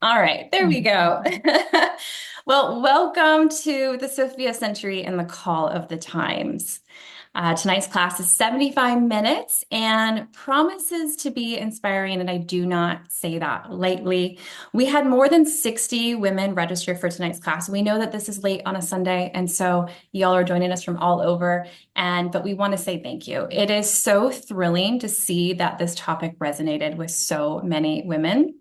All right, there we go. Well, welcome to the Sophia Century and the Call of the Times. Tonight's class is 75 minutes and promises to be inspiring, and I do not say that lightly. We had more than 60 women register for tonight's class. We know that this is late on a Sunday, and so y'all are joining us from all over, but we want to say thank you. It is so thrilling to see that this topic resonated with so many women.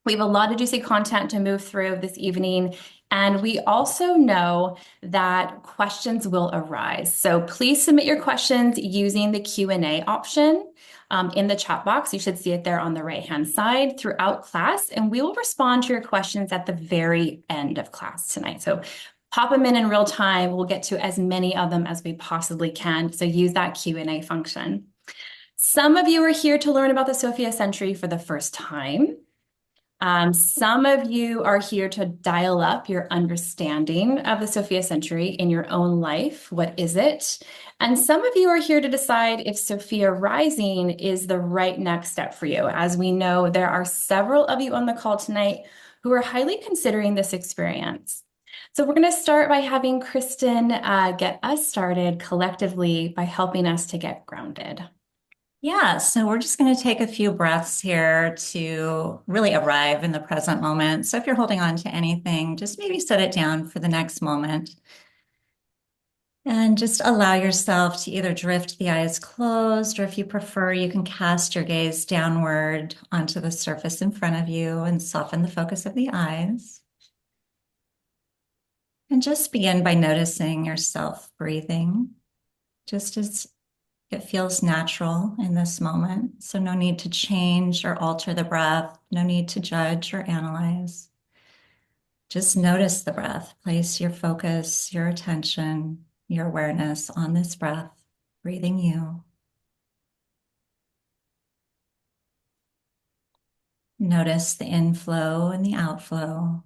We have a lot of juicy content to move through this evening, and we also know that questions will arise. So please submit your questions using the Q&A option in the chat box. You should see it there on the right-hand side throughout class, and we will respond to your questions at the very end of class tonight. So pop them in real time. We'll get to as many of them as we possibly can. So use that Q&A function. Some of you are here to learn about the Sophia Century for the first time. Some of you are here to dial up your understanding of the Sophia Century in your own life. What is it? And some of you are here to decide if Sophia Rising is the right next step for you. As we know, there are several of you on the call tonight who are highly considering this experience. So we're going to start by having Kristen get us started collectively by helping us to get grounded. Yeah, so we're just going to take a few breaths here to really arrive in the present moment. So if you're holding on to anything, just maybe set it down for the next moment. And just allow yourself to either drift the eyes closed, or if you prefer, you can cast your gaze downward onto the surface in front of you and soften the focus of the eyes. And just begin by noticing yourself breathing, just as it feels natural in this moment. So no need to change or alter the breath, no need to judge or analyze. Just notice the breath. Place your focus, your attention, your awareness on this breath, breathing you. Notice the inflow and the outflow.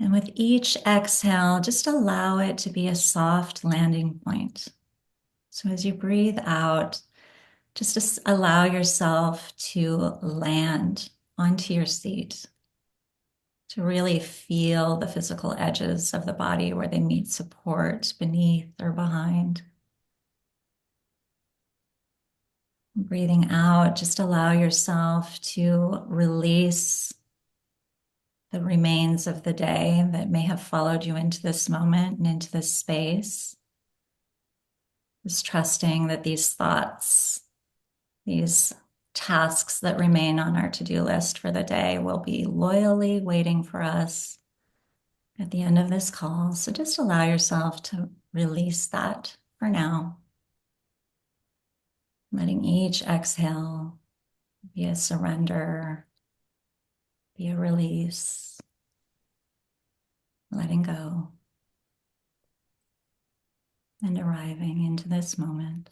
And with each exhale, just allow it to be a soft landing point. So as you breathe out, just allow yourself to land onto your seat, to really feel the physical edges of the body where they meet support beneath or behind. Breathing out, just allow yourself to release the remains of the day that may have followed you into this moment and into this space. Just trusting that these thoughts, these tasks that remain on our to-do list for the day will be loyally waiting for us at the end of this call. So just allow yourself to release that for now. Letting each exhale be a surrender, be a release, letting go, and arriving into this moment.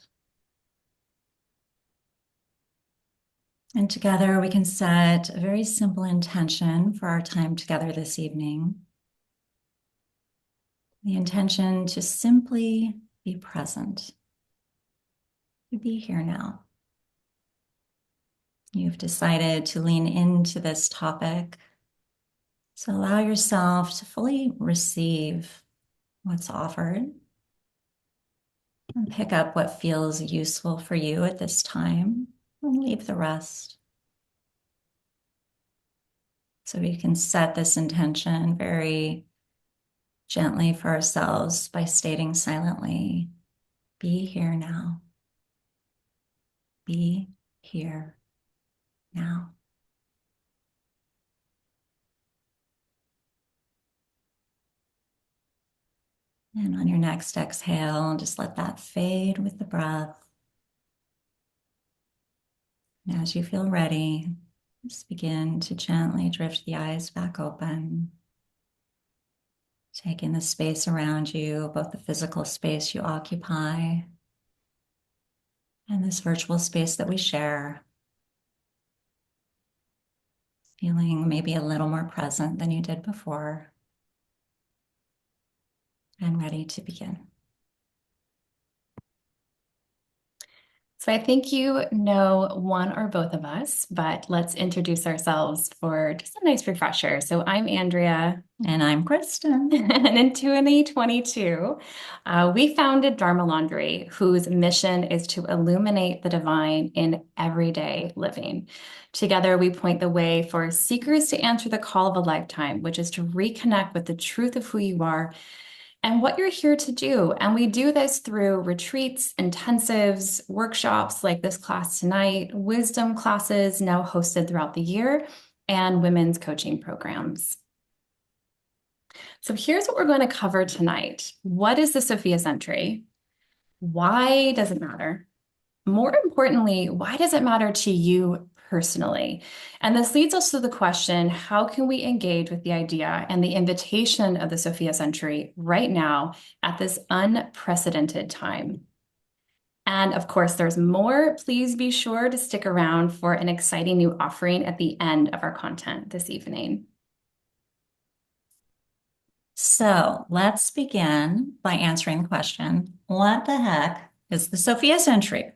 And together we can set a very simple intention for our time together this evening. The intention to simply be present, to be here now. You've decided to lean into this topic, so allow yourself to fully receive what's offered and pick up what feels useful for you at this time and leave the rest. So we can set this intention very gently for ourselves by stating silently, be here now. Be here now. And on your next exhale, just let that fade with the breath. And as you feel ready, just begin to gently drift the eyes back open, taking the space around you, both the physical space you occupy and this virtual space that we share. Feeling maybe a little more present than you did before, and ready to begin. So I think you know one or both of us, but let's introduce ourselves for just a nice refresher. So I'm Andrea, And I'm Kristen. and in 2022, we founded Dharma Laundry, whose mission is to illuminate the divine in everyday living. Together, we point the way for seekers to answer the call of a lifetime, which is to reconnect with the truth of who you are and what you're here to do. And we do this through retreats, intensives, workshops like this class tonight, wisdom classes now hosted throughout the year, and women's coaching programs. So here's what we're going to cover tonight. What is the Sophia Century? Why does it matter? More importantly, why does it matter to you personally? And this leads us to the question, how can we engage with the idea and the invitation of the Sophia Century right now at this unprecedented time? And of course, there's more. Please be sure to stick around for an exciting new offering at the end of our content this evening. So let's begin by answering the question, what the heck is the Sophia Century?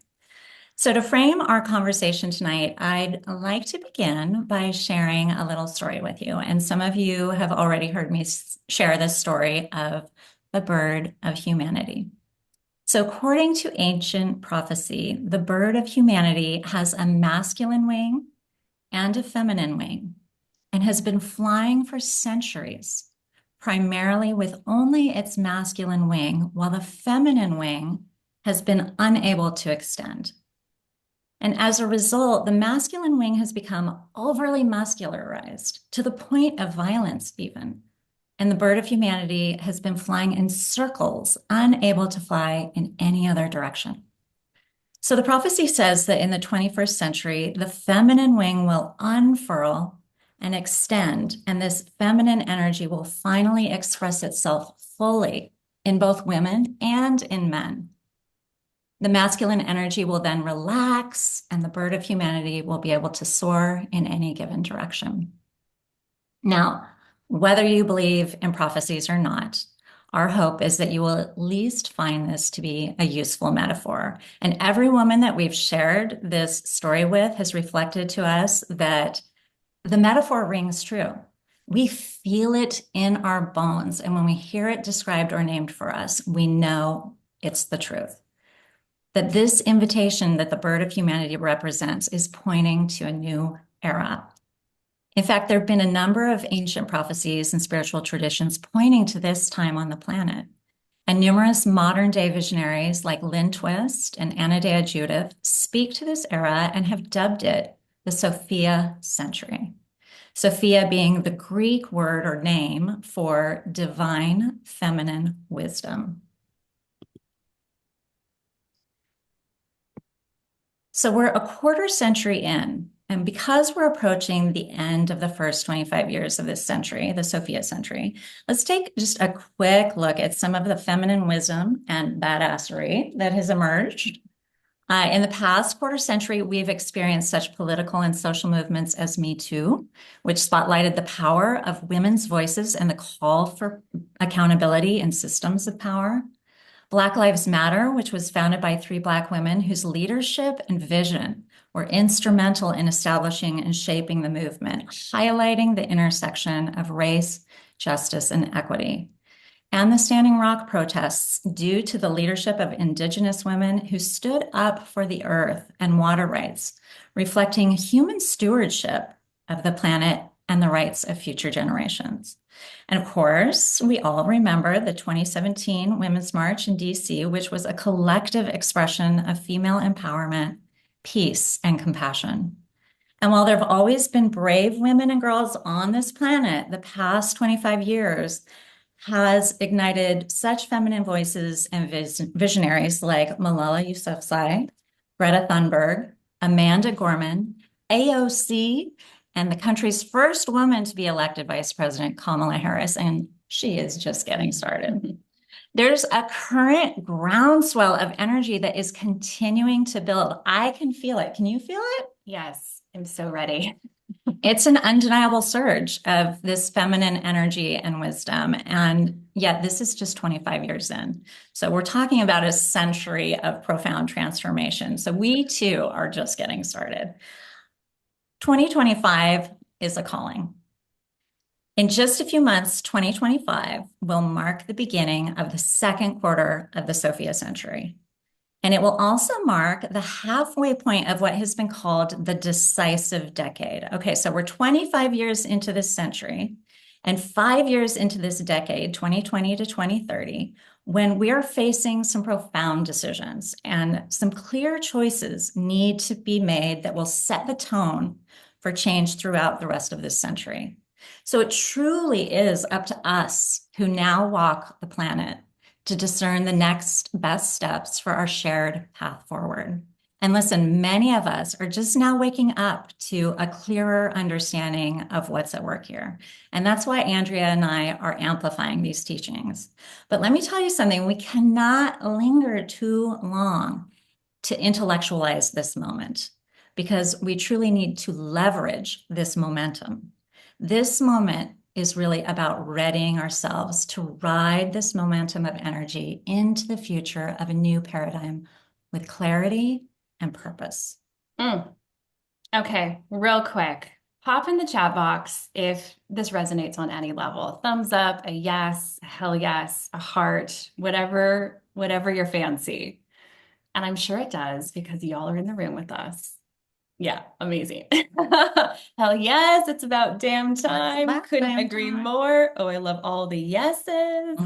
So to frame our conversation tonight, I'd like to begin by sharing a little story with you. And some of you have already heard me share this story of the bird of humanity. So according to ancient prophecy, the bird of humanity has a masculine wing and a feminine wing and has been flying for centuries, primarily with only its masculine wing, while the feminine wing has been unable to extend. And as a result, the masculine wing has become overly muscularized to the point of violence, even. And the bird of humanity has been flying in circles, unable to fly in any other direction. So the prophecy says that in the 21st century, the feminine wing will unfurl and extend, and this feminine energy will finally express itself fully in both women and in men. The masculine energy will then relax, and the bird of humanity will be able to soar in any given direction. Now, whether you believe in prophecies or not, our hope is that you will at least find this to be a useful metaphor. And every woman that we've shared this story with has reflected to us that the metaphor rings true. We feel it in our bones. And when we hear it described or named for us, we know it's the truth. That this invitation that the bird of humanity represents is pointing to a new era. In fact, there have been a number of ancient prophecies and spiritual traditions pointing to this time on the planet. And numerous modern day visionaries like Lynn Twist and Anadea Judith speak to this era and have dubbed it the Sophia Century. Sophia being the Greek word or name for divine feminine wisdom. So we're a quarter century in, and because we're approaching the end of the first 25 years of this century, the Sophia century, let's take just a quick look at some of the feminine wisdom and badassery that has emerged. In the past quarter century, we've experienced such political and social movements as Me Too, which spotlighted the power of women's voices and the call for accountability in systems of power. Black Lives Matter, which was founded by three Black women whose leadership and vision were instrumental in establishing and shaping the movement, highlighting the intersection of race, justice, and equity. And the Standing Rock protests, due to the leadership of Indigenous women who stood up for the earth and water rights, reflecting human stewardship of the planet and the rights of future generations. And of course, we all remember the 2017 Women's March in DC, which was a collective expression of female empowerment, peace, and compassion. And while there have always been brave women and girls on this planet, the past 25 years has ignited such feminine voices and visionaries like Malala Yousafzai, Greta Thunberg, Amanda Gorman, AOC, and the country's first woman to be elected vice president, Kamala Harris, and she is just getting started. There's a current groundswell of energy that is continuing to build. I can feel it. Can you feel it? Yes, I'm so ready. It's an undeniable surge of this feminine energy and wisdom. And yet, this is just 25 years in. So, we're talking about a century of profound transformation. So, we too are just getting started. 2025 is a calling. In just a few months, 2025 will mark the beginning of the second quarter of the Sophia century. And it will also mark the halfway point of what has been called the decisive decade. Okay, so we're 25 years into this century and 5 years into this decade, 2020 to 2030, when we are facing some profound decisions and some clear choices need to be made that will set the tone for change throughout the rest of this century. So it truly is up to us who now walk the planet to discern the next best steps for our shared path forward. And listen, many of us are just now waking up to a clearer understanding of what's at work here. And that's why Andrea and I are amplifying these teachings. But let me tell you something, we cannot linger too long to intellectualize this moment because we truly need to leverage this momentum. This moment is really about readying ourselves to ride this momentum of energy into the future of a new paradigm with clarity and purpose. Mm. Okay, real quick. Pop in the chat box if this resonates on any level. Thumbs up, a yes, a hell yes, a heart, whatever your fancy. And I'm sure it does because y'all are in the room with us. Yeah, amazing. Hell yes, it's about damn time. Couldn't agree more. Oh, I love all the yeses.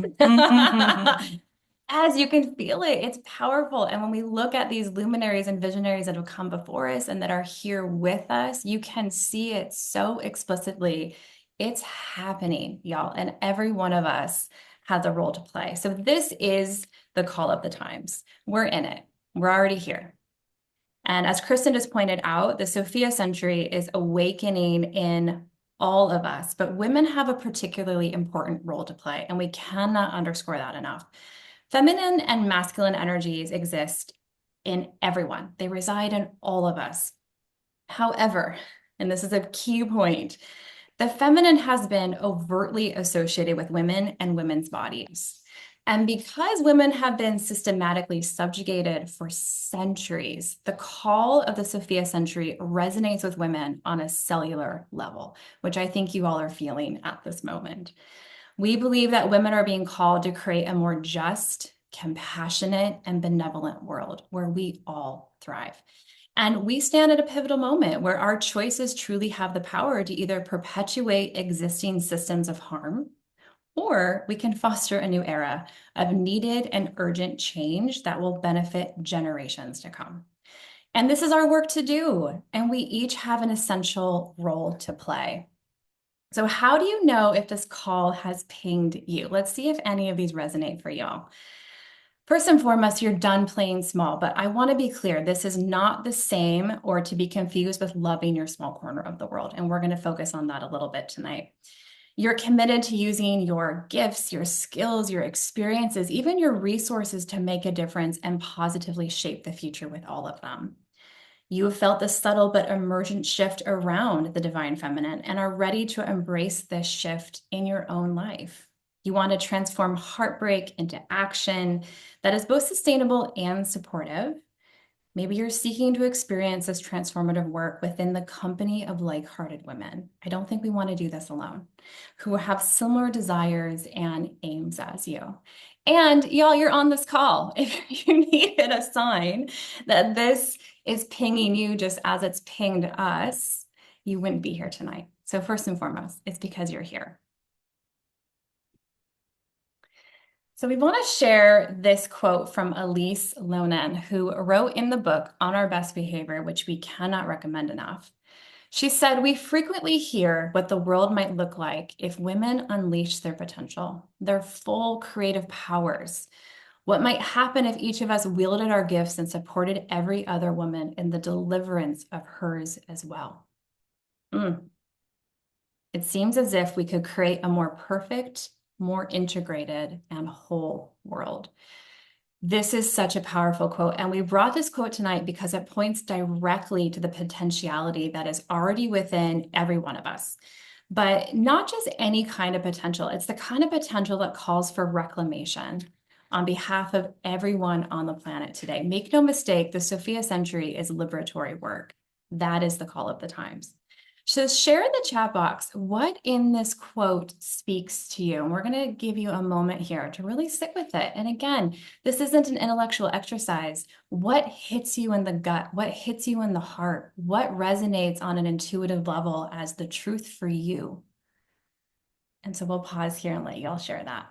As you can feel it, it's powerful. And when we look at these luminaries and visionaries that have come before us and that are here with us, you can see it so explicitly. It's happening, y'all. And every one of us has a role to play. So this is the call of the times. We're in it. We're already here. And as Kristen just pointed out, the Sophia century is awakening in all of us, but women have a particularly important role to play, and we cannot underscore that enough. Feminine and masculine energies exist in everyone. They reside in all of us. However, and this is a key point, the feminine has been overtly associated with women and women's bodies. And because women have been systematically subjugated for centuries, the call of the Sophia century resonates with women on a cellular level, which I think you all are feeling at this moment. We believe that women are being called to create a more just, compassionate, and benevolent world where we all thrive. And we stand at a pivotal moment where our choices truly have the power to either perpetuate existing systems of harm, or we can foster a new era of needed and urgent change that will benefit generations to come. And this is our work to do, and we each have an essential role to play. So how do you know if this call has pinged you? Let's see if any of these resonate for y'all. First and foremost, you're done playing small, but I want to be clear, this is not the same or to be confused with loving your small corner of the world. And we're going to focus on that a little bit tonight. You're committed to using your gifts, your skills, your experiences, even your resources to make a difference and positively shape the future with all of them. You have felt the subtle but emergent shift around the divine feminine and are ready to embrace this shift in your own life. You want to transform heartbreak into action that is both sustainable and supportive. Maybe you're seeking to experience this transformative work within the company of like-hearted women. I don't think we want to do this alone, who have similar desires and aims as you. And y'all, you're on this call. If you needed a sign that this is pinging you just as it's pinged us, you wouldn't be here tonight. So first and foremost, it's because you're here. So we want to share this quote from Elise Lonan, who wrote in the book On Our Best Behavior, which we cannot recommend enough. She said, "We frequently hear what the world might look like if women unleash their potential, their full creative powers. What might happen if each of us wielded our gifts and supported every other woman in the deliverance of hers as well." It seems as if we could create a more perfect, more integrated, and whole world. This is such a powerful quote. And we brought this quote tonight because it points directly to the potentiality that is already within every one of us. But not just any kind of potential, it's the kind of potential that calls for reclamation on behalf of everyone on the planet today. Make no mistake, the Sophia Century is liberatory work. That is the call of the times. So share in the chat box what in this quote speaks to you. And we're going to give you a moment here to really sit with it. And again, this isn't an intellectual exercise. What hits you in the gut? What hits you in the heart? What resonates on an intuitive level as the truth for you? And so we'll pause here and let you all share that.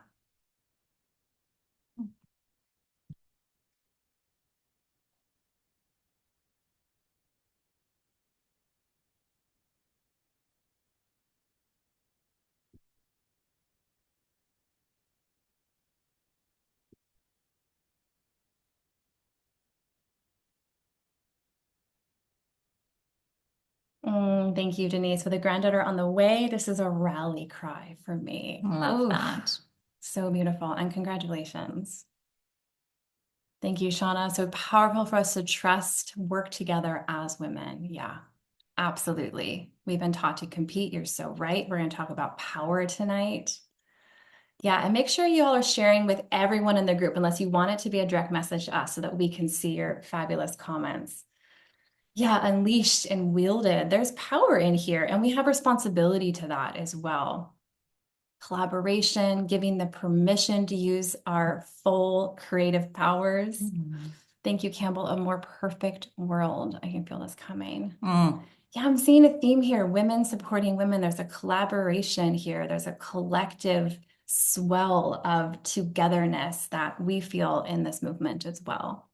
Thank you, Denise. With a granddaughter on the way, this is a rally cry for me. Love Oof, that. so beautiful. And congratulations. Thank you, Shauna. So powerful for us to trust, work together as women. Yeah, absolutely. We've been taught to compete. You're so right. We're going to talk about power tonight. Yeah, and make sure you all are sharing with everyone in the group, unless you want it to be a direct message to us so that we can see your fabulous comments. Yeah, unleashed and wielded. There's power in here, and we have responsibility to that as well. Collaboration, giving the permission to use our full creative powers. Thank you, Campbell. A more perfect world. I can feel this coming. Yeah, I'm seeing a theme here. Women supporting women. There's a collaboration here. There's a collective swell of togetherness that we feel in this movement as well.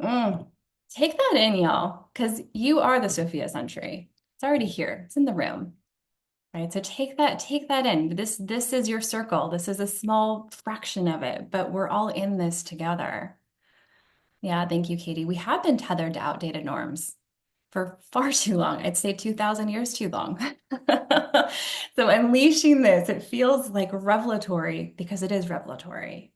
Take that in, y'all, because you are the Sophia century. It's already here. It's in the room. Right. So take that in. This is your circle. This is a small fraction of it, but we're all in this together. Yeah, thank you, Katie. We have been tethered to outdated norms for far too long. I'd say 2000 years too long. So unleashing this, it feels like revelatory because it is revelatory.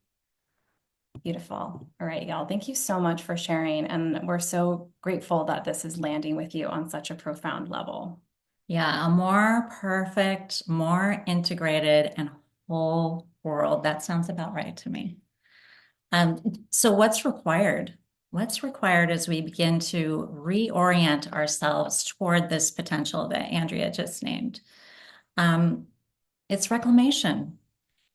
Beautiful. All right, y'all. Thank you so much for sharing. And we're so grateful that this is landing with you on such a profound level. Yeah, a more perfect, more integrated and whole world. That sounds about right to me. So what's required? What's required as we begin to reorient ourselves toward this potential that Andrea just named? It's reclamation.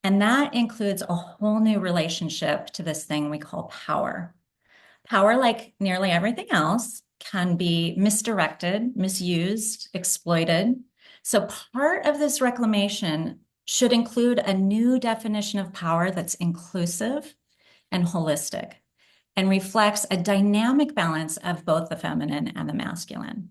And that includes a whole new relationship to this thing we call power. Power, like nearly everything else, can be misdirected, misused, exploited. So part of this reclamation should include a new definition of power that's inclusive and holistic and reflects a dynamic balance of both the feminine and the masculine.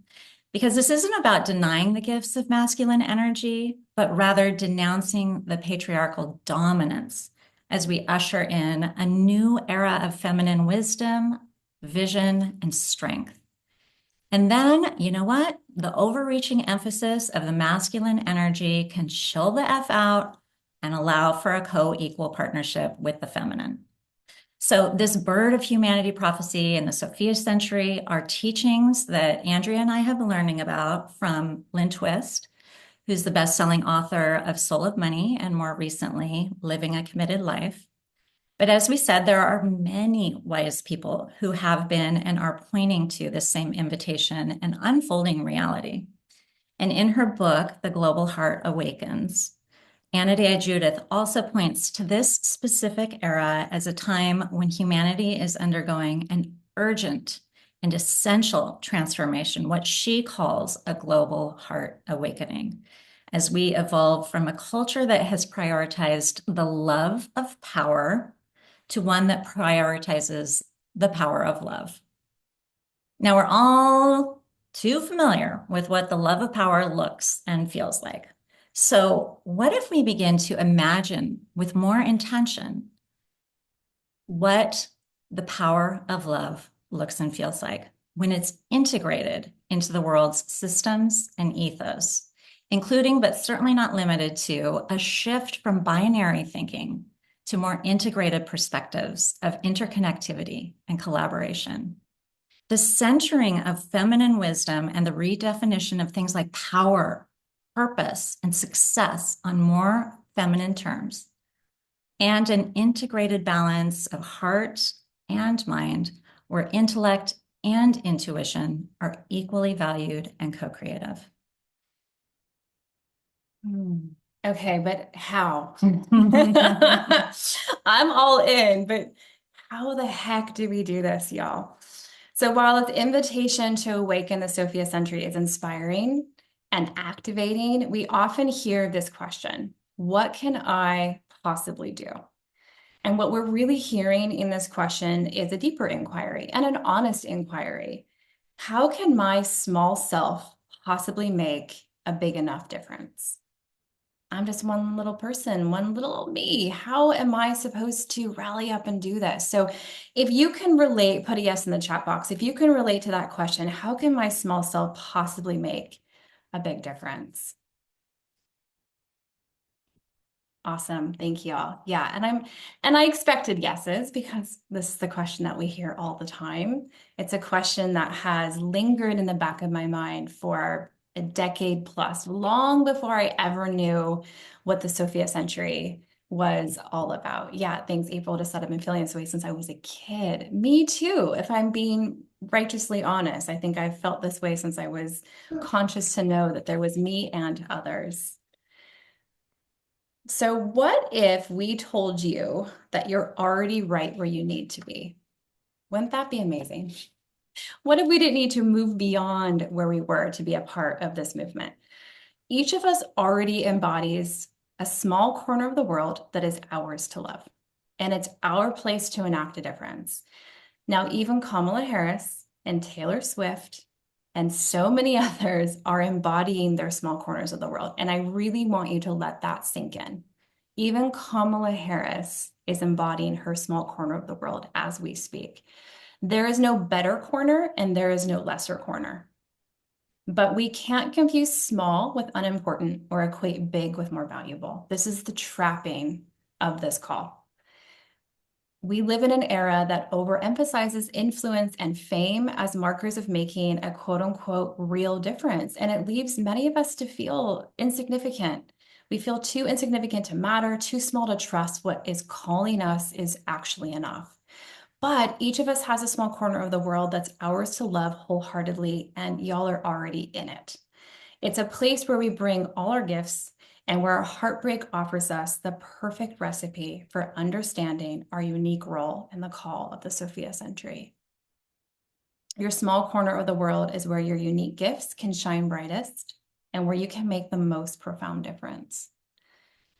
Because this isn't about denying the gifts of masculine energy, but rather denouncing the patriarchal dominance as we usher in a new era of feminine wisdom, vision, and strength. And then, you know what? The overreaching emphasis of the masculine energy can chill the F out and allow for a co-equal partnership with the feminine. So this bird of humanity prophecy in the Sophia century are teachings that Andrea and I have been learning about from Lynn Twist, who's the best-selling author of Soul of Money and more recently, Living a Committed Life. But as we said, there are many wise people who have been and are pointing to this same invitation and unfolding reality. And in her book, The Global Heart Awakens, Anna Judith also points to this specific era as a time when humanity is undergoing an urgent and essential transformation, what she calls a global heart awakening, as we evolve from a culture that has prioritized the love of power to one that prioritizes the power of love. Now, we're all too familiar with what the love of power looks and feels like. So, what if we begin to imagine with more intention what the power of love looks and feels like when it's integrated into the world's systems and ethos, including but certainly not limited to a shift from binary thinking to more integrated perspectives of interconnectivity and collaboration. The centering of feminine wisdom and the redefinition of things like power, purpose, and success on more feminine terms, and an integrated balance of heart and mind, where intellect and intuition are equally valued and co-creative. Hmm. Okay, but how? I'm all in, but how the heck do we do this, y'all? So while the invitation to awaken the Sophia century is inspiring and activating, we often hear this question: what can I possibly do? And what we're really hearing in this question is a deeper inquiry and an honest inquiry. How can my small self possibly make a big enough difference? I'm just one little person, one little me. How am I supposed to rally up and do this? So, if you can relate, put a yes in the chat box. If you can relate to that question, how can my small self possibly make a big difference? Awesome. Thank you all. Yeah, and I expected yeses because this is the question that we hear all the time. It's a question that has lingered in the back of my mind for a decade plus, long before I ever knew what the Sophia century was all about. Yeah, thanks, April. Just said I've been feeling this way since I was a kid. Me too, if I'm being righteously honest. I think I've felt this way since I was conscious to know that there was me and others. So, what if we told you that you're already right where you need to be? Wouldn't that be amazing? What if we didn't need to move beyond where we were to be a part of this movement? Each of us already embodies a small corner of the world that is ours to love, and it's our place to enact a difference. Now, even Kamala Harris and Taylor Swift and so many others are embodying their small corners of the world. And I really want you to let that sink in. Even Kamala Harris is embodying her small corner of the world as we speak. There is no better corner and there is no lesser corner. But we can't confuse small with unimportant or equate big with more valuable. This is the trapping of this call. We live in an era that overemphasizes influence and fame as markers of making a quote unquote real difference. And it leaves many of us to feel insignificant. We feel too insignificant to matter, too small to trust what is calling us is actually enough. But each of us has a small corner of the world that's ours to love wholeheartedly, and y'all are already in it. It's a place where we bring all our gifts and where our heartbreak offers us the perfect recipe for understanding our unique role in the call of the Sophia century. Your small corner of the world is where your unique gifts can shine brightest and where you can make the most profound difference.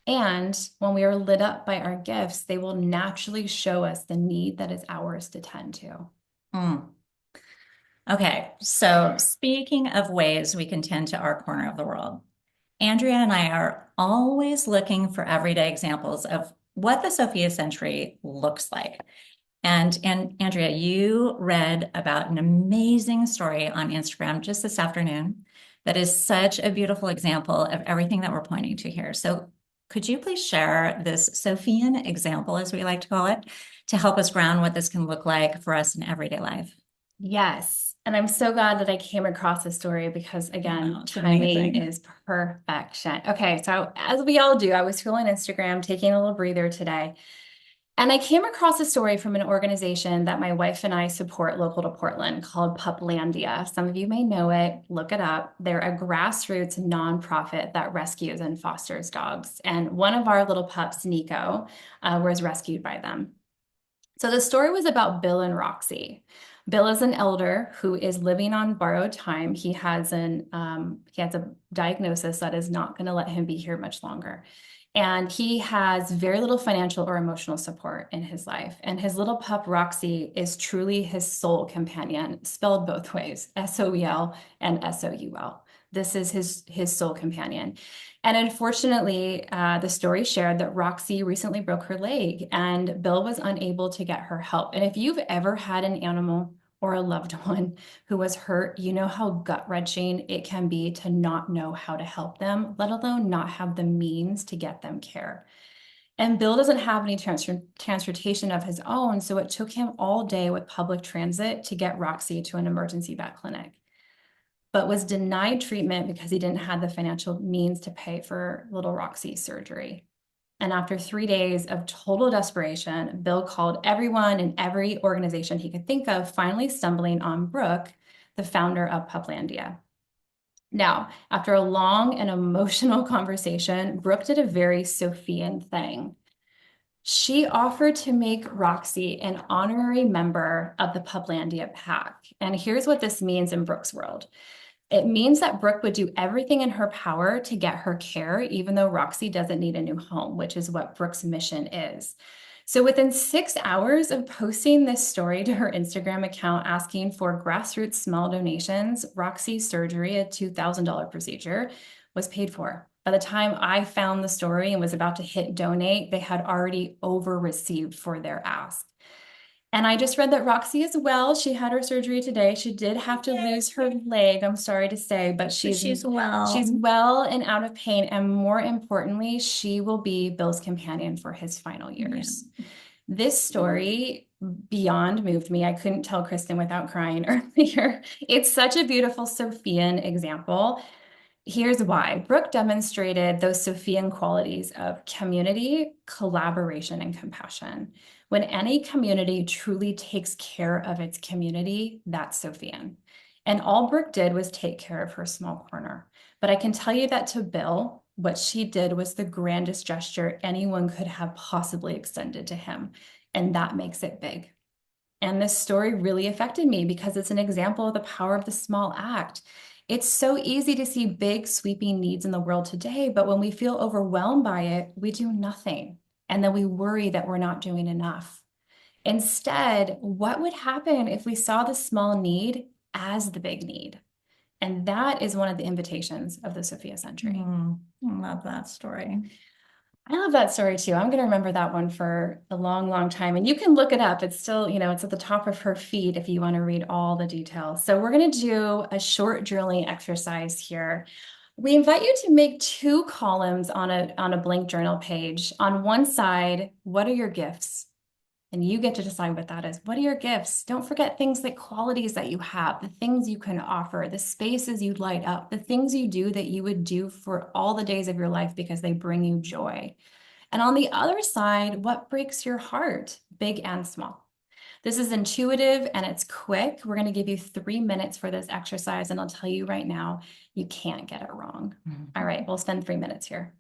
And when we are lit up by our gifts, they will naturally show us the need that is ours to tend to. Mm. Okay, so speaking of ways we can tend to our corner of the world, Andrea and I are always looking for everyday examples of what the Sophia century looks like. And Andrea, you read about an amazing story on Instagram just this afternoon that is such a beautiful example of everything that we're pointing to here. So could you please share this Sophian example, as we like to call it, to help us ground what this can look like for us in everyday life? Yes. And I'm so glad that I came across this story because, again, Wow, it's timing amazing. is perfection. Okay, so as we all do, I was scrolling Instagram, taking a little breather today, and I came across a story from an organization that my wife and I support local to Portland called Puplandia. Some of you may know it, look it up. They're a grassroots nonprofit that rescues and fosters dogs. And one of our little pups, Nico, was rescued by them. So the story was about Bill and Roxy. Bill is an elder who is living on borrowed time. He has a diagnosis that is not going to let him be here much longer. And he has very little financial or emotional support in his life. And his little pup, Roxy, is truly his soul companion, spelled both ways, SOEL and SOUL. This is his soul companion. And unfortunately, the story shared that Roxy recently broke her leg and Bill was unable to get her help. And if you've ever had an animal or a loved one who was hurt, you know how gut-wrenching it can be to not know how to help them, let alone not have the means to get them care. And Bill doesn't have any transportation of his own, so it took him all day with public transit to get Roxy to an emergency vet clinic, but was denied treatment because he didn't have the financial means to pay for little Roxy's surgery. And after 3 days of total desperation, Bill called everyone and every organization he could think of, finally stumbling on Brooke, the founder of Puplandia. Now, after a long and emotional conversation, Brooke did a very Sophian thing. She offered to make Roxy an honorary member of the Puplandia Pack. And here's what this means in Brooke's world. It means that Brooke would do everything in her power to get her care, even though Roxy doesn't need a new home, which is what Brooke's mission is. So within 6 hours of posting this story to her Instagram account asking for grassroots small donations, Roxy's surgery, a $2,000 procedure, was paid for. By the time I found the story and was about to hit donate, they had already over-received for their ask. And I just read that Roxy is well. She had her surgery today. She did have to lose her leg, I'm sorry to say, but She's well. she's well and out of pain. And more importantly, she will be Bill's companion for his final years. Yeah. This story beyond moved me. I couldn't tell Kristen without crying earlier. It's such a beautiful Sophian example. Here's why. Brooke demonstrated those Sophian qualities of community, collaboration, and compassion. When any community truly takes care of its community, that's Sophian. And all Brooke did was take care of her small corner. But I can tell you that to Bill, what she did was the grandest gesture anyone could have possibly extended to him. And that makes it big. And this story really affected me because it's an example of the power of the small act. It's so easy to see big, sweeping needs in the world today, but when we feel overwhelmed by it, we do nothing. And then we worry that we're not doing enough. Instead, what would happen if we saw the small need as the big need? And that is one of the invitations of the Sophia Century. I love that story. I love that story too. I'm going to remember that one for a long, long time. And you can look it up. It's still, it's at the top of her feed if you want to read all the details. So we're going to do a short journaling exercise here. We invite you to make two columns on a blank journal page. On one side, what are your gifts? And you get to decide what that is. What are your gifts? Don't forget things like qualities that you have, the things you can offer, the spaces you light up, the things you do that you would do for all the days of your life because they bring you joy. And on the other side, what breaks your heart, big and small? This is intuitive and it's quick. We're going to give you 3 minutes for this exercise. And I'll tell you right now, you can't get it wrong. All right, we'll spend 3 minutes here.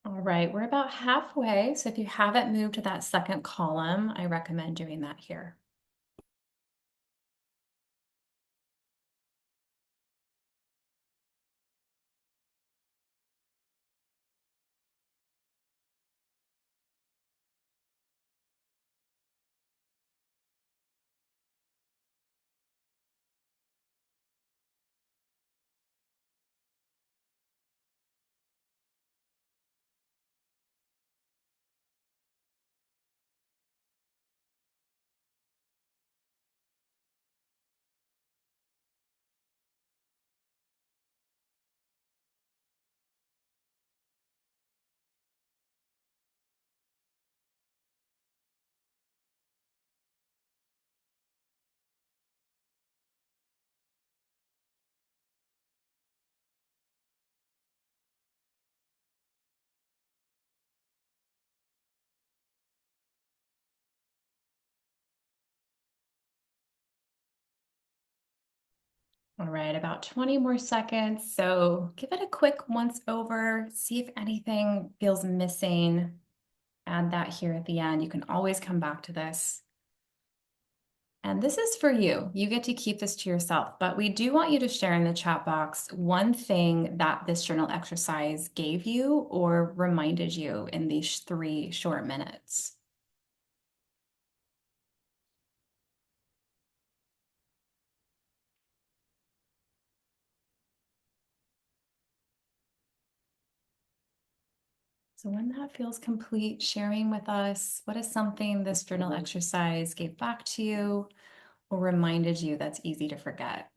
All right, we're about halfway. So if you haven't moved to that second column, I recommend doing that here. All right, about 20 more seconds. So give it a quick once over, see if anything feels missing. Add that here at the end. You can always come back to this. And this is for you. You get to keep this to yourself, but we do want you to share in the chat box one thing that this journal exercise gave you or reminded you in these 3 short minutes. So when that feels complete, sharing with us, what is something this journal exercise gave back to you or reminded you that's easy to forget?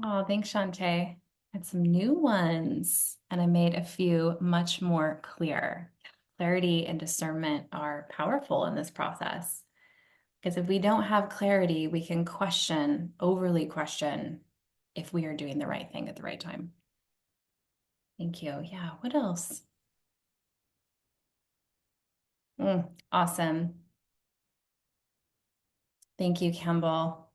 Oh, thanks, Shantae. I had some new ones, and I made a few much more clear. Clarity and discernment are powerful in this process because if we don't have clarity, we can question, overly question, if we are doing the right thing at the right time. Thank you. Yeah, what else? Awesome. Thank you, Campbell.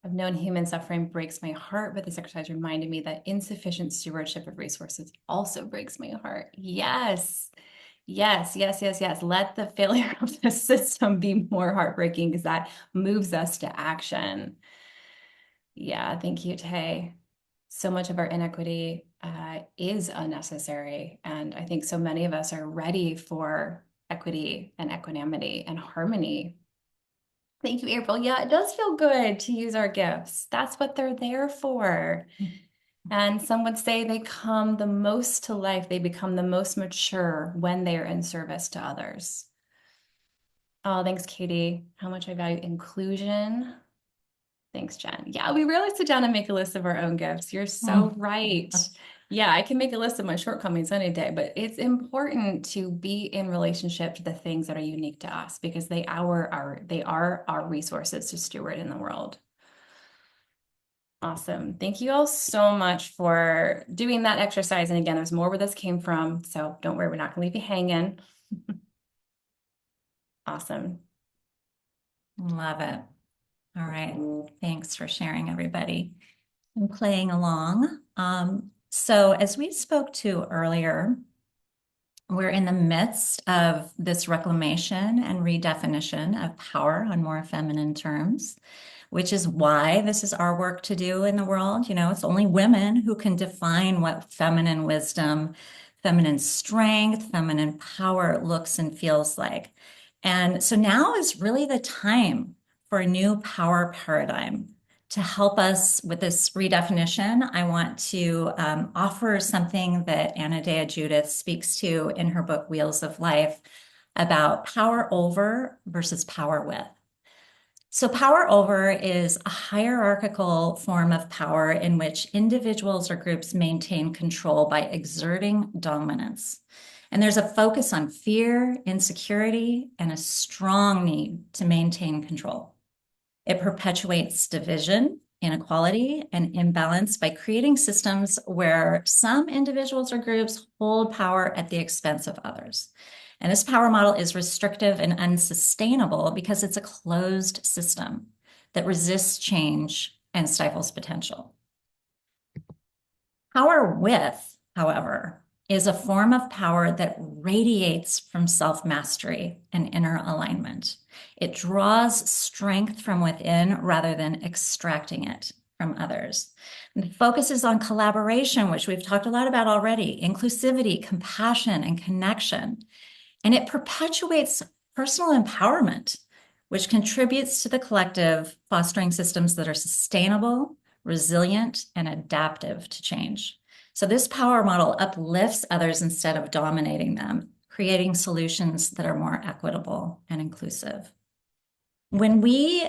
I've known human suffering breaks my heart, but this exercise reminded me that insufficient stewardship of resources also breaks my heart. Yes, yes, yes, yes, yes. Let the failure of the system be more heartbreaking because that moves us to action. Yeah, thank you, Tay. So much of our inequity is unnecessary. And I think so many of us are ready for equity and equanimity and harmony. Thank you, April. Yeah, it does feel good to use our gifts. That's what they're there for. And some would say they come the most to life, they become the most mature when they are in service to others. Oh, thanks, Katie. How much I value inclusion. Thanks, Jen. Yeah, we rarely sit down and make a list of our own gifts. You're so right. Yeah, I can make a list of my shortcomings any day, but it's important to be in relationship to the things that are unique to us because they are our resources to steward in the world. Awesome. Thank you all so much for doing that exercise. And again, there's more where this came from, so don't worry, we're not gonna leave you hanging. Awesome. Love it. All right. Thanks for sharing, everybody, and playing along. So as we spoke to earlier, we're in the midst of this reclamation and redefinition of power on more feminine terms, which is why this is our work to do in the world. You know, it's only women who can define what feminine wisdom, feminine strength, feminine power looks and feels like. And so now is really the time for a new power paradigm. To help us with this redefinition, I want to offer something that Anna Dea Judith speaks to in her book, Wheels of Life, about power over versus power with. So, power over is a hierarchical form of power in which individuals or groups maintain control by exerting dominance. And there's a focus on fear, insecurity, and a strong need to maintain control. It perpetuates division, inequality, and imbalance by creating systems where some individuals or groups hold power at the expense of others. And this power model is restrictive and unsustainable because it's a closed system that resists change and stifles potential. Power with, however, is a form of power that radiates from self-mastery and inner alignment. It draws strength from within rather than extracting it from others. And it focuses on collaboration, which we've talked a lot about already, inclusivity, compassion, and connection. And it perpetuates personal empowerment, which contributes to the collective, fostering systems that are sustainable, resilient, and adaptive to change. So this power model uplifts others instead of dominating them, creating solutions that are more equitable and inclusive. When we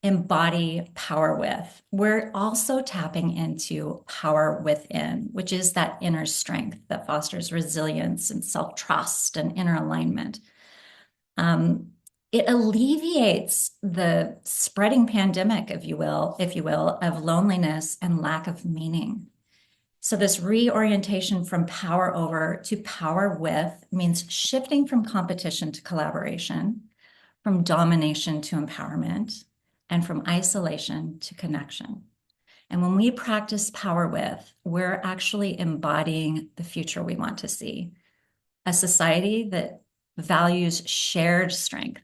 embody power with, we're also tapping into power within, which is that inner strength that fosters resilience and self-trust and inner alignment. It alleviates the spreading pandemic, if you will, of loneliness and lack of meaning. So this reorientation from power over to power with means shifting from competition to collaboration, from domination to empowerment, and from isolation to connection. And when we practice power with, we're actually embodying the future we want to see, a society that values shared strength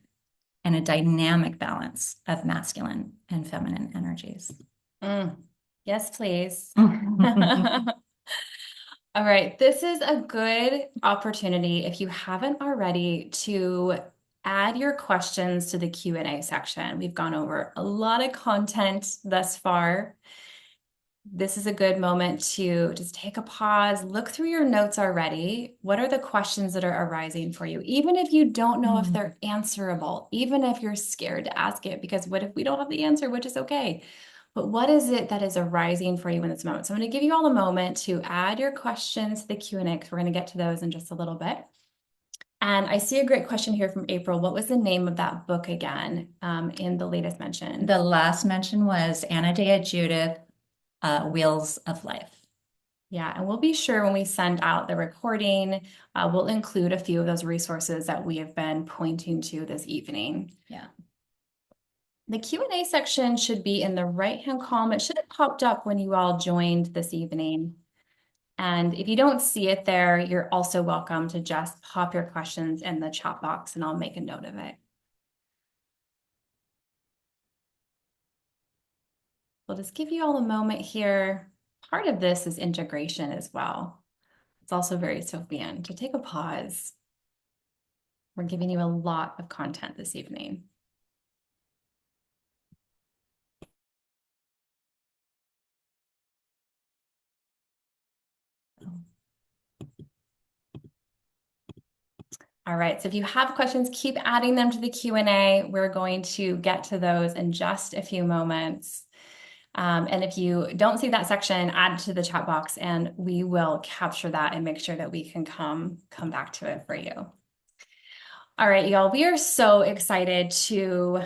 and a dynamic balance of masculine and feminine energies. Mm. Yes, please. All right, this is a good opportunity if you haven't already to add your questions to the Q&A section. We've gone over a lot of content thus far. This is a good moment to just take a pause, look through your notes already. What are the questions that are arising for you? Even if you don't know if they're answerable, even if you're scared to ask it, because what if we don't have the answer, which is okay. But what is it that is arising for you in this moment? So I'm going to give you all a moment to add your questions to the Q&A because we're going to get to those in just a little bit. And I see a great question here from April. What was the name of that book again in the latest mention? The last mention was Anna Dea Judith, Wheels of Life. Yeah, and we'll be sure when we send out the recording, we'll include a few of those resources that we have been pointing to this evening. Yeah. The Q&A section should be in the right-hand column. It should have popped up when you all joined this evening. And if you don't see it there, you're also welcome to just pop your questions in the chat box and I'll make a note of it. We'll just give you all a moment here. Part of this is integration as well. It's also very Sophian to take a pause. We're giving you a lot of content this evening. All right, so if you have questions, keep adding them to the Q&A. We're going to get to those in just a few moments. And if you don't see that section, add to the chat box and we will capture that and make sure that we can come back to it for you. All right, y'all, we are so excited to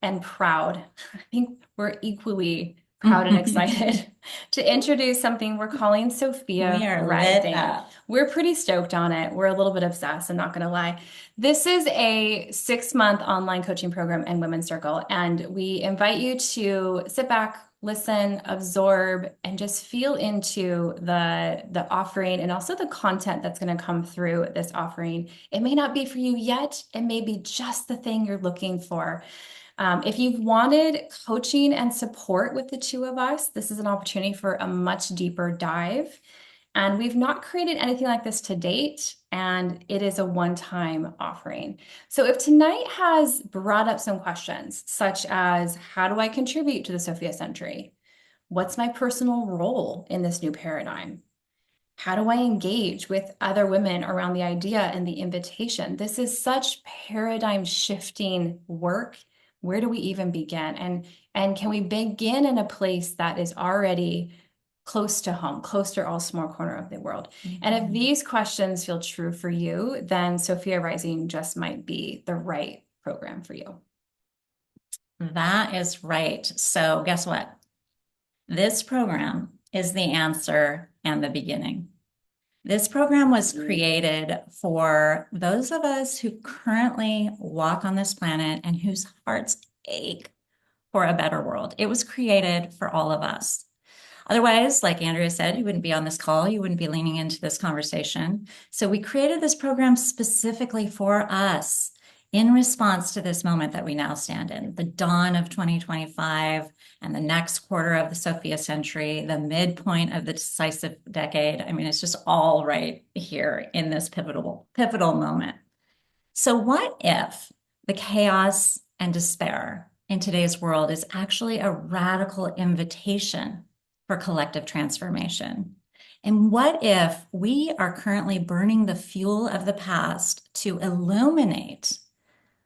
and proud. I think we're equally proud and excited to introduce something we're calling Sophia We are Rising. lit up. We're pretty stoked on it. We're a little bit obsessed, I'm not going to lie. This is a 6-month online coaching program in Women's Circle, and we invite you to sit back, listen, absorb, and just feel into the offering and also the content that's going to come through this offering. It may not be for you yet. It may be just the thing you're looking for. If you've wanted coaching and support with the two of us, this is an opportunity for a much deeper dive. And we've not created anything like this to date, and it is a one-time offering. So if tonight has brought up some questions, such as how do I contribute to the Sophia Century? What's my personal role in this new paradigm? How do I engage with other women around the idea and the invitation? This is such paradigm shifting work. Where do we even begin? And can we begin in a place that is already close to home, close to our small corner of the world? And if these questions feel true for you, then Sophia Rising just might be the right program for you. That is right. So guess what? This program is the answer and the beginning. This program was created for those of us who currently walk on this planet and whose hearts ache for a better world. It was created for all of us. Otherwise, like Andrea said, you wouldn't be on this call, you wouldn't be leaning into this conversation. So we created this program specifically for us in response to this moment that we now stand in, the dawn of 2025 and the next quarter of the Sophia century, the midpoint of the decisive decade. I mean, it's just all right here in this pivotal moment. So what if the chaos and despair in today's world is actually a radical invitation for collective transformation? And what if we are currently burning the fuel of the past to illuminate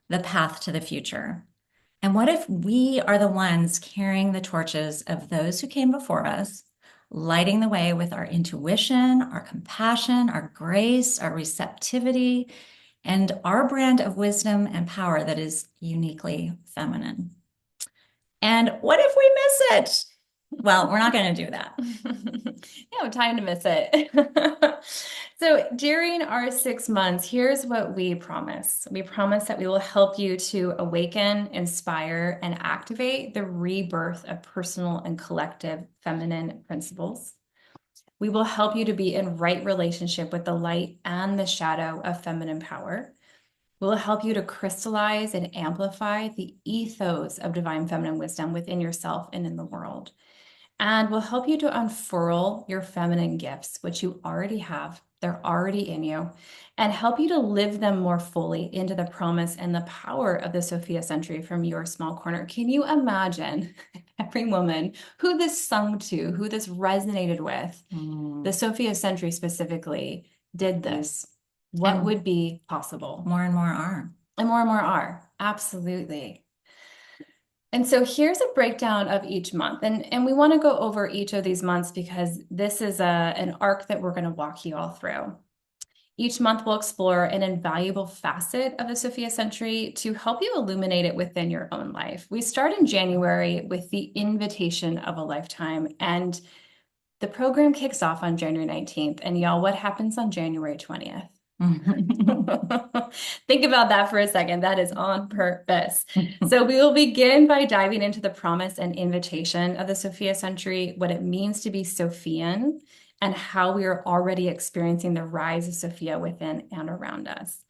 the path to the future? And what if we are the ones carrying the torches of those who came before us, lighting the way with our intuition, our compassion, our grace, our receptivity, and our brand of wisdom and power that is uniquely feminine? And what if we miss it? Well, we're not going to do that. Yeah, time to miss it. So during our 6 months, here's what we promise. We promise that we will help you to awaken, inspire, and activate the rebirth of personal and collective feminine principles. We will help you to be in right relationship with the light and the shadow of feminine power. We'll help you to crystallize and amplify the ethos of divine feminine wisdom within yourself and in the world. And we'll help you to unfurl your feminine gifts, which you already have. They're already in you, and help you to live them more fully into the promise and the power of the Sophia century from your small corner. Can you imagine every woman who this sung to, who this resonated with, the Sophia century specifically, did this? What And would be possible? more and more are. And more are. Absolutely. And so here's a breakdown of each month. And we want to go over each of these months because this is an arc that we're going to walk you all through. Each month we'll explore an invaluable facet of the Sophia century to help you illuminate it within your own life. We start in January with the invitation of a lifetime, and the program kicks off on January 19th. And y'all, what happens on January 20th? Think about that for a second. That is on purpose. So we will begin by diving into the promise and invitation of the Sophia century, what it means to be Sophian, and how we are already experiencing the rise of Sophia within and around us.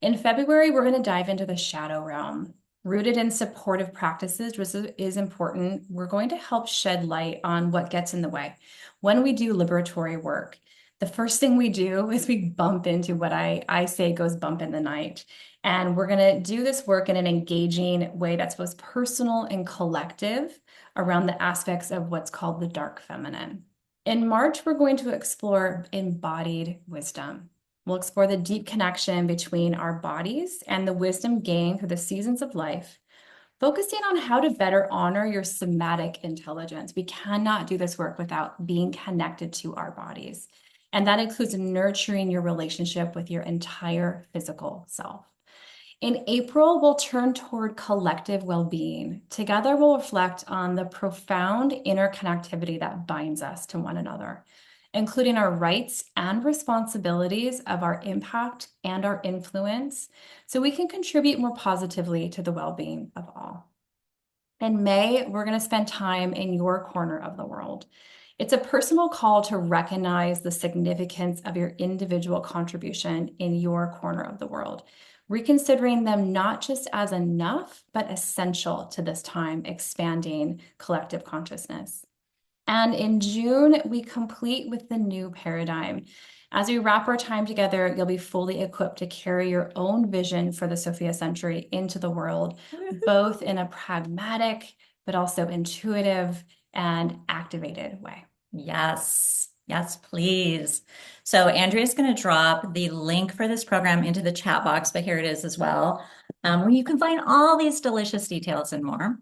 In February, we're going to dive into the shadow realm. Rooted in supportive practices, which is important, we're going to help shed light on what gets in the way. When we do liberatory work, the first thing we do is we bump into what I say goes bump in the night. And we're going to do this work in an engaging way that's both personal and collective around the aspects of what's called the dark feminine. In March, we're going to explore embodied wisdom. We'll explore the deep connection between our bodies and the wisdom gained through the seasons of life, focusing on how to better honor your somatic intelligence. We cannot do this work without being connected to our bodies. And that includes nurturing your relationship with your entire physical self. In April, we'll turn toward collective well-being. Together, we'll reflect on the profound interconnectivity that binds us to one another, including our rights and responsibilities of our impact and our influence, so we can contribute more positively to the well-being of all. In May, we're going to spend time in your corner of the world. It's a personal call to recognize the significance of your individual contribution in your corner of the world, reconsidering them not just as enough, but essential to this time expanding collective consciousness. And in June, we complete with the new paradigm. As we wrap our time together, you'll be fully equipped to carry your own vision for the Sophia century into the world, both in a pragmatic, but also intuitive and activated way. Yes. Yes, please. So Andrea's going to drop the link for this program into the chat box, but here it is as well, where you can find all these delicious details and more.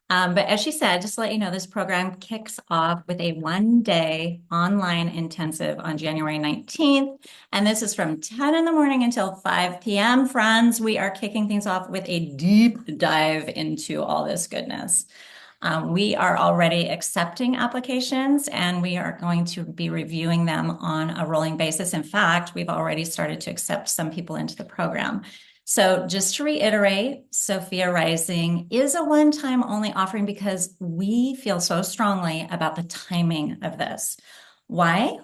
But as she said, just to let you know, this program kicks off with a 1-day online intensive on January 19th. And this is from 10 in the morning until 5 p.m. Friends, we are kicking things off with a deep dive into all this goodness. We are already accepting applications and we are going to be reviewing them on a rolling basis. In fact, we've already started to accept some people into the program. So just to reiterate, Sophia Rising is a one-time only offering because we feel so strongly about the timing of this. Why?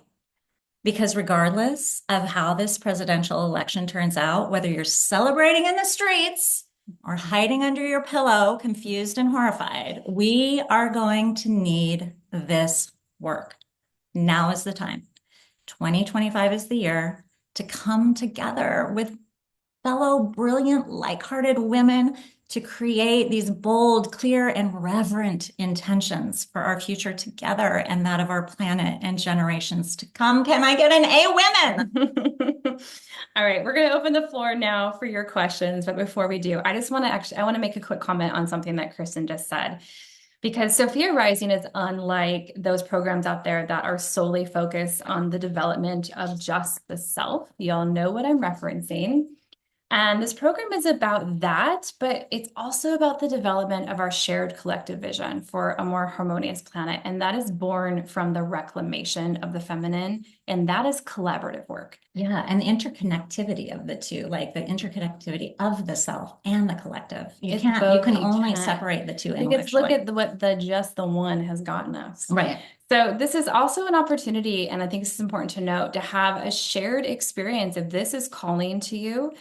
Because regardless of how this presidential election turns out, whether you're celebrating in the streets or hiding under your pillow, confused and horrified, we are going to need this work. Now is the time. 2025 is the year to come together with fellow brilliant, like-hearted women to create these bold, clear, and reverent intentions for our future together and that of our planet and generations to come. Can I get an A, women? All right, we're going to open the floor now for your questions. But before we do, I want to make a quick comment on something that Kristen just said. Because Sophia Rising is unlike those programs out there that are solely focused on the development of just the self. You all know what I'm referencing. And this program is about that, but it's also about the development of our shared collective vision for a more harmonious planet. And that is born from the reclamation of the feminine, and that is collaborative work. Yeah, and the interconnectivity of the two, like the interconnectivity of the self and the collective. You can only separate the two because look intellectually. at what the just the one has gotten us. Right. So this is also an opportunity, and I think this is important to note, to have a shared experience. If this is calling to you,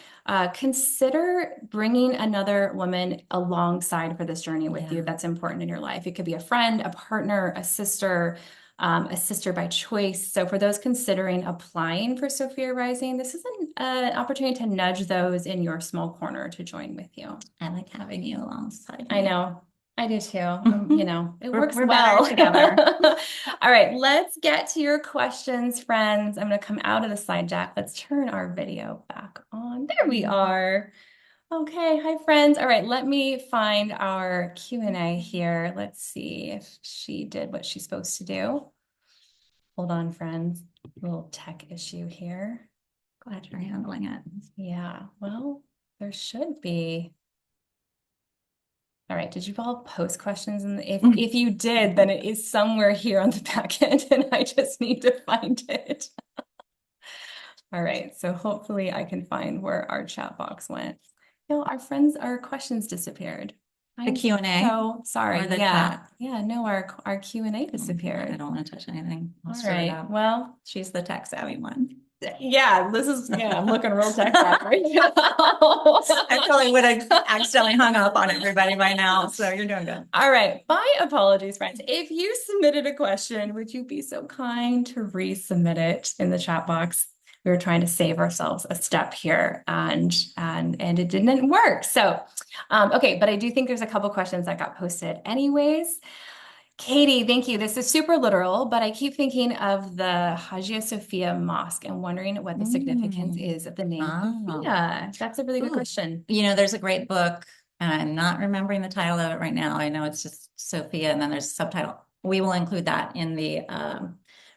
consider bringing another woman alongside for this journey with you that's important in your life. It could be a friend, a partner, a sister by choice. So for those considering applying for Sophia Rising, this is an opportunity to nudge those in your small corner to join with you. I like having you alongside me. I know. I do too. It works we're well better together. All right, let's get to your questions, friends. I'm going to come out of the slide deck. Let's turn our video back on. There we are. Okay, hi friends. All right, let me find our Q&A here. Let's see if she did what she's supposed to do. Hold on, friends. Little tech issue here. Glad you're handling it. Yeah, well, there should be. All right, did you all post questions? And if you did, then it is somewhere here on the back end, and I just need to find it. All right, so hopefully I can find where our chat box went. Our questions disappeared. The Q&A? So sorry. Or the chat? Yeah, no, our Q&A disappeared. I don't want to touch anything. All right, well, she's the tech savvy one. Yeah, I'm looking real tech savvy right now. I probably would have accidentally hung up on everybody by now, so you're doing good. All right, my apologies, friends. If you submitted a question, would you be so kind to resubmit it in the chat box? We were trying to save ourselves a step here, and it didn't work. So, okay, but I do think there's a couple questions that got posted anyways. Katie, thank you. This is super literal, but I keep thinking of the Hagia Sophia Mosque and wondering what the significance is of the name Sophia. That's a really good question. There's a great book, and I'm not remembering the title of it right now. I know it's just Sophia, and then there's a subtitle. We will include that in the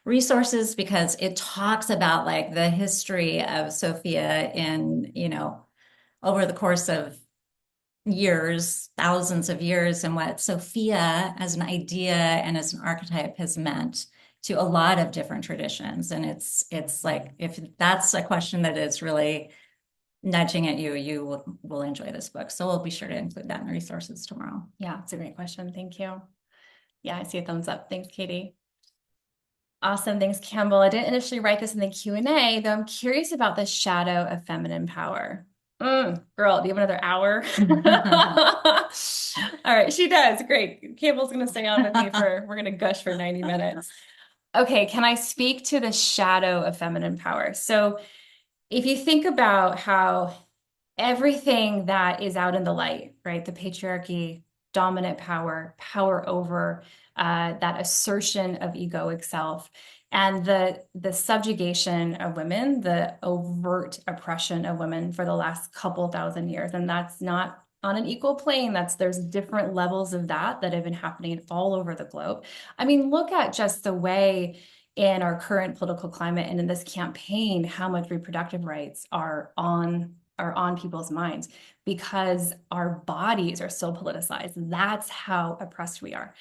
resources because it talks about like the history of Sophia in, over the course of years, thousands of years, and what Sophia as an idea and as an archetype has meant to a lot of different traditions. And it's like, if that's a question that is really nudging at you, you will enjoy this book. So we'll be sure to include that in the resources tomorrow. Yeah, it's a great question. Thank you. Yeah, I see a thumbs up. Thanks, Katie. Awesome. Thanks, Campbell. I didn't initially write this in the Q&A, though I'm curious about the shadow of feminine power. Girl, do you have another hour? All right, she does. Great. Campbell's going to stay on with me we're going to gush for 90 minutes. Okay, can I speak to the shadow of feminine power? So if you think about how everything that is out in the light, right? The patriarchy, dominant power, power over that assertion of egoic self, and the subjugation of women, the overt oppression of women for the last couple thousand years. And that's not on an equal plane. There's different levels of that have been happening all over the globe. I mean, look at just the way in our current political climate and in this campaign, how much reproductive rights are on people's minds because our bodies are so politicized. That's how oppressed we are.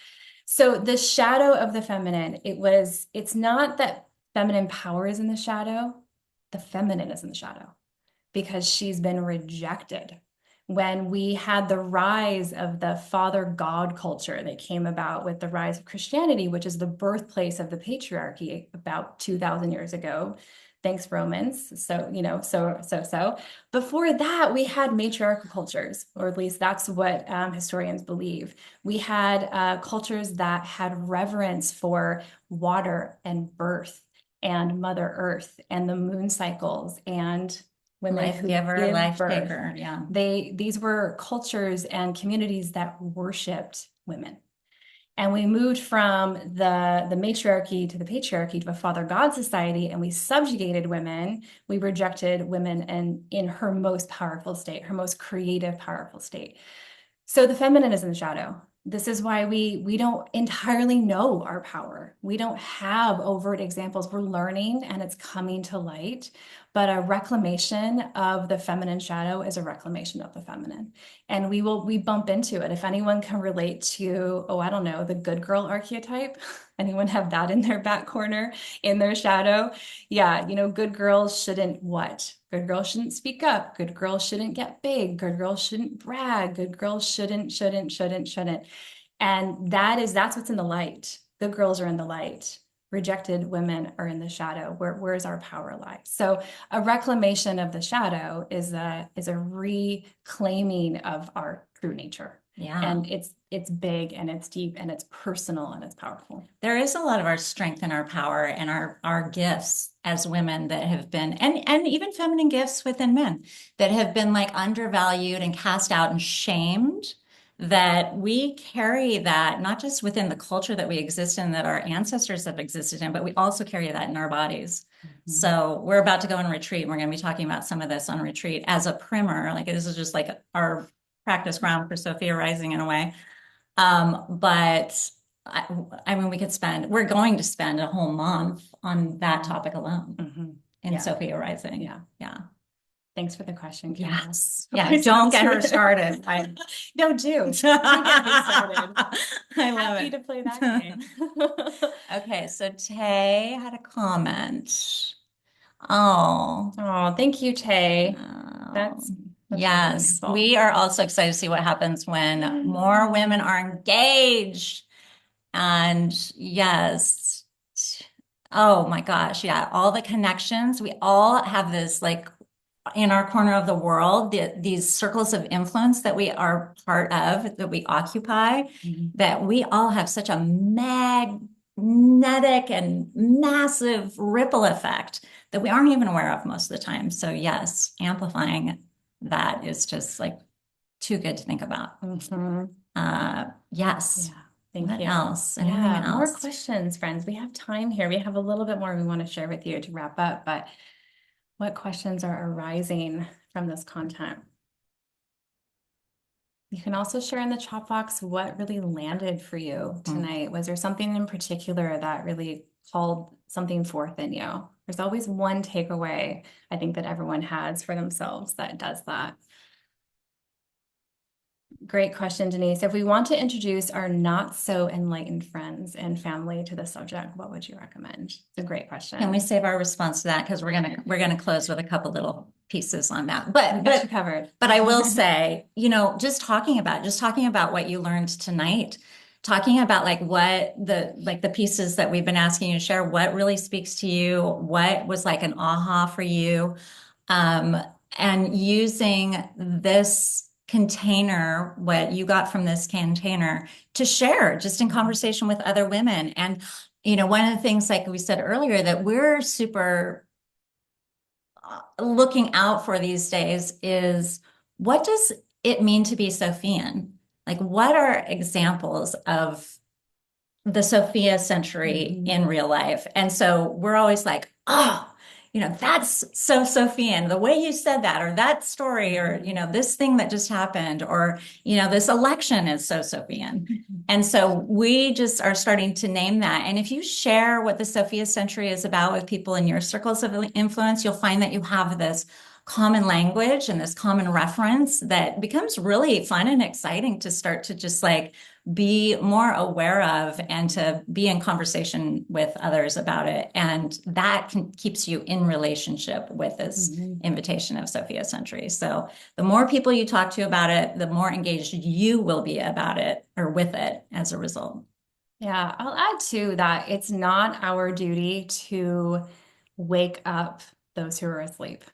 So the shadow of the feminine, it's not that feminine power is in the shadow, the feminine is in the shadow because she's been rejected. When we had the rise of the father God culture that came about with the rise of Christianity, which is the birthplace of the patriarchy about 2,000 years ago, thanks Romans. So, before that, we had matriarchal cultures, or at least that's what historians believe. We had cultures that had reverence for water and birth and Mother Earth and the moon cycles and women life giver, life taker. Yeah. These were cultures and communities that worshipped women. And we moved from the matriarchy to the patriarchy to a father God society, and we subjugated women. We rejected women in her most powerful state, her most creative, powerful state. So the feminine is in the shadow. This is why we don't entirely know our power. We don't have overt examples. We're learning and it's coming to light. but a reclamation of the feminine shadow is a reclamation of the feminine. And we bump into it. If anyone can relate to, oh, I don't know, the good girl archetype, anyone have that in their back corner, in their shadow? Yeah, good girls shouldn't what? Good girls shouldn't speak up. Good girls shouldn't get big. Good girls shouldn't brag. Good girls shouldn't. And that's what's in the light. Good girls are in the light. Rejected women are in the shadow. Where's our power lie? So a reclamation of the shadow is a reclaiming of our true nature. Yeah. And it's big and it's deep and it's personal and it's powerful. There is a lot of our strength and our power and our gifts as women that have been, and even feminine gifts within men that have been like undervalued and cast out and shamed, that we carry that not just within the culture that we exist in, that our ancestors have existed in, but we also carry that in our bodies. Mm-hmm. So we're about to go on retreat, and we're going to be talking about some of this on retreat as a primer. Like this is just like our practice ground for Sophia Rising in a way. But I mean, we're going to spend a whole month on that topic alone in Sophia Rising. Yeah. Yeah. Thanks for the question, Kim. Yes. Yeah. Don't get her started. No, do get me started. I love Happy it. to play that game. Okay. So Tay had a comment. Oh. Oh, thank you, Tay. That's yes. wonderful. We are also excited to see what happens when more women are engaged. And yes. Oh my gosh. Yeah. All the connections. We all have this like in our corner of the world, these circles of influence that we are part of, that we occupy, that we all have such a magnetic and massive ripple effect that we aren't even aware of most of the time. So yes, amplifying that is just like too good to think about. Yes. Yeah. Thank what you. else? Anything Yeah, else? more questions, friends. We have time here. We have a little bit more we want to share with you to wrap up, but what questions are arising from this content? You can also share in the chat box what really landed for you tonight. Was there something in particular that really called something forth in you? There's always one takeaway I think that everyone has for themselves that does that. Great question, Denise. If we want to introduce our not so enlightened friends and family to the subject, what would you recommend? It's a great question. Can we save our response to that? Because we're gonna close with a couple little pieces on that. But covered. But I will say, just talking about what you learned tonight, talking about like what the pieces that we've been asking you to share, what really speaks to you, what was like an aha for you, and using this container, what you got from this container, to share just in conversation with other women. And one of the things, like we said earlier, that we're super looking out for these days is, what does it mean to be Sophian? Like, what are examples of the Sophia century in real life? And so we're always like, oh, that's so Sophian, the way you said that, or that story, or, this thing that just happened, or, this election is so Sophian. And so we just are starting to name that. And if you share what the Sophia century is about with people in your circles of influence, you'll find that you have this common language and this common reference that becomes really fun and exciting to start to just like be more aware of and to be in conversation with others about it. And that keeps you in relationship with this invitation of Sophia Century. So the more people you talk to about it, the more engaged you will be about it or with it as a result. Yeah, I'll add to that. It's not our duty to wake up those who are asleep.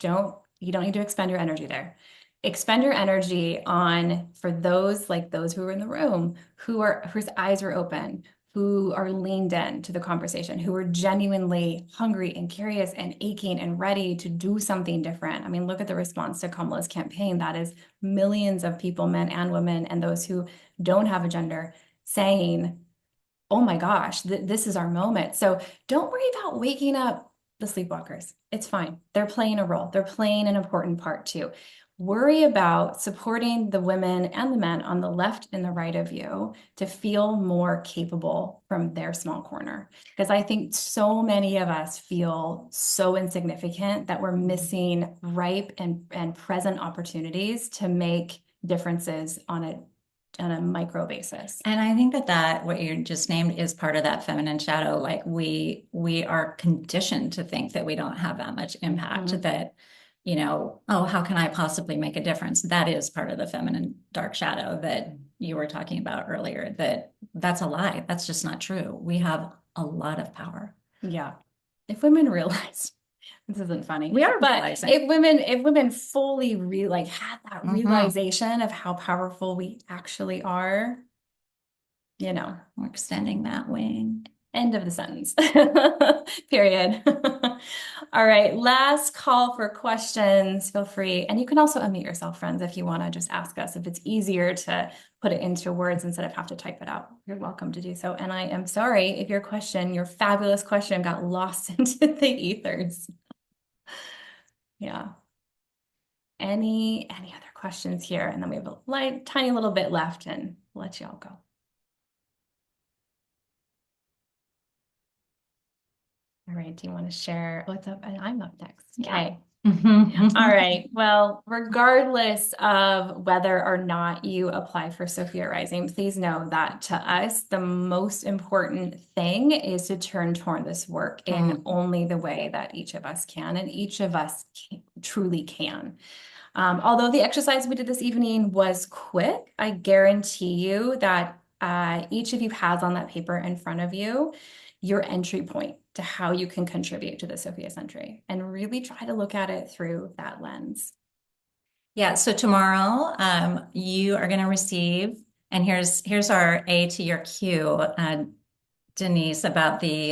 You don't need to expend your energy there. Expend your energy on, for those who are in the room, whose eyes are open, who are leaned in to the conversation, who are genuinely hungry and curious and aching and ready to do something different. I mean, look at the response to Kamala's campaign. That is millions of people, men and women, and those who don't have a gender, saying, oh my gosh, this is our moment. So don't worry about waking up the sleepwalkers. It's fine. They're playing a role. They're playing an important part too. worry about supporting the women and the men on the left and the right of you to feel more capable from their small corner. Because I think so many of us feel so insignificant that we're missing ripe and present opportunities to make differences on a micro basis. And I think that what you just named is part of that feminine shadow. Like we are conditioned to think that we don't have that much impact, Mhm. that, oh, how can I possibly make a difference? That is part of the feminine dark shadow that you were talking about earlier, that's a lie. That's just not true. We have a lot of power. Yeah. If women realized this isn't funny, We are but realizing. if women fully like had that Mhm. realization of how powerful we actually are, you know, We're extending that wing. end of the sentence. Period. All right, last call for questions. Feel free. And you can also unmute yourself, friends, if you want to just ask us. If it's easier to put it into words instead of have to type it out, you're welcome to do so. And I am sorry if your fabulous question got lost into the ethers. Yeah. Any other questions here? And then we have a tiny little bit left and we'll let you all go. All right, do you want to share what's up? And I'm up next. Okay. All right. Well, regardless of whether or not you apply for Sophia Rising, please know that to us, the most important thing is to turn toward this work in only the way that each of us can, and each of us truly can. Although the exercise we did this evening was quick, I guarantee you that each of you has on that paper in front of you your entry point to how you can contribute to the Sophia Century, and really try to look at it through that lens. Yeah, so tomorrow you are going to receive, and here's our A to your Q, Denise, about the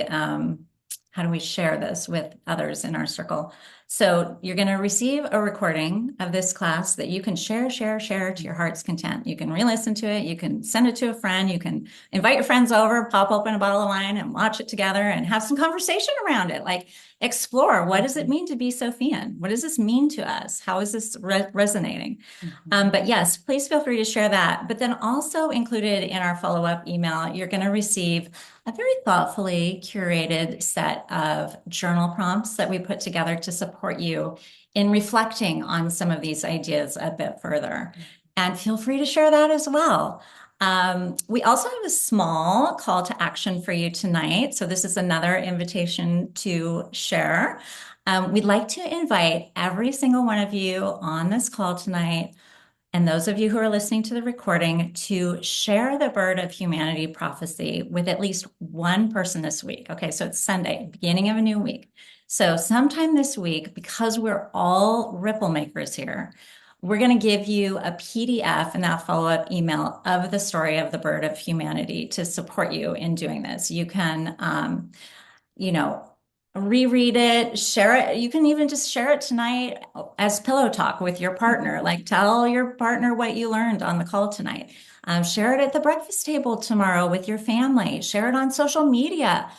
how do we share this with others in our circle. So you're going to receive a recording of this class that you can share to your heart's content. You can re-listen to it. You can send it to a friend. You can invite your friends over, pop open a bottle of wine and watch it together and have some conversation around it. Like, explore, what does it mean to be Sophian? What does this mean to us? How is this resonating? But yes, please feel free to share that. But then also included in our follow-up email, you're going to receive a very thoughtfully curated set of journal prompts that we put together to support you in reflecting on some of these ideas a bit further. And feel free to share that as well. We also have a small call to action for you tonight. So this is another invitation to share. We'd like to invite every single one of you on this call tonight, and those of you who are listening to the recording, to share the Bird of Humanity prophecy with at least one person this week. Okay, so it's Sunday, beginning of a new week. So sometime this week, because we're all ripple makers here, we're going to give you a PDF in that follow-up email of the story of the Bird of Humanity to support you in doing this. You can, you know, reread it, share it. You can even just share it tonight as pillow talk with your partner. Like, tell your partner what you learned on the call tonight. Share it at the breakfast table tomorrow with your family. Share it on social media.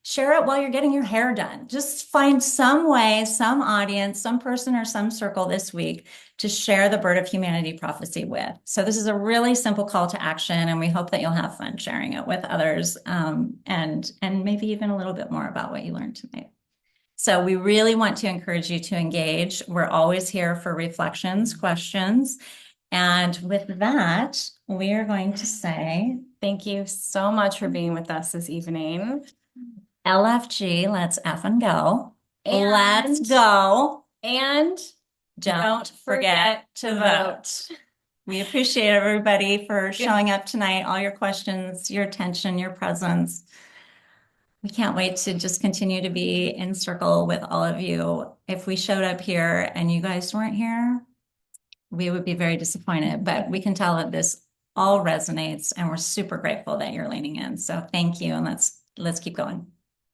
Share it while you're getting your hair done. Just find some way, some audience, some person or some circle this week to share the Bird of Humanity prophecy with. So this is a really simple call to action, and we hope that you'll have fun sharing it with others, and maybe even a little bit more about what you learned tonight. So we really want to encourage you to engage. We're always here for reflections, questions. And with that, we are going to say Thank you so much for being with us this evening. LFG, let's F and go. And, let's go. And don't forget to vote. We appreciate everybody for showing up tonight, all your questions, your attention, your presence. We can't wait to just continue to be in circle with all of you. If we showed up here and you guys weren't here, we would be very disappointed, but we can tell that this all resonates, and we're super grateful that you're leaning in. So thank you, and let's keep going.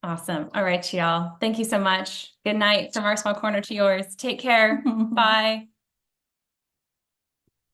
Awesome. All right, y'all. Thank you so much. Good night from our small corner to yours. Take care. Bye.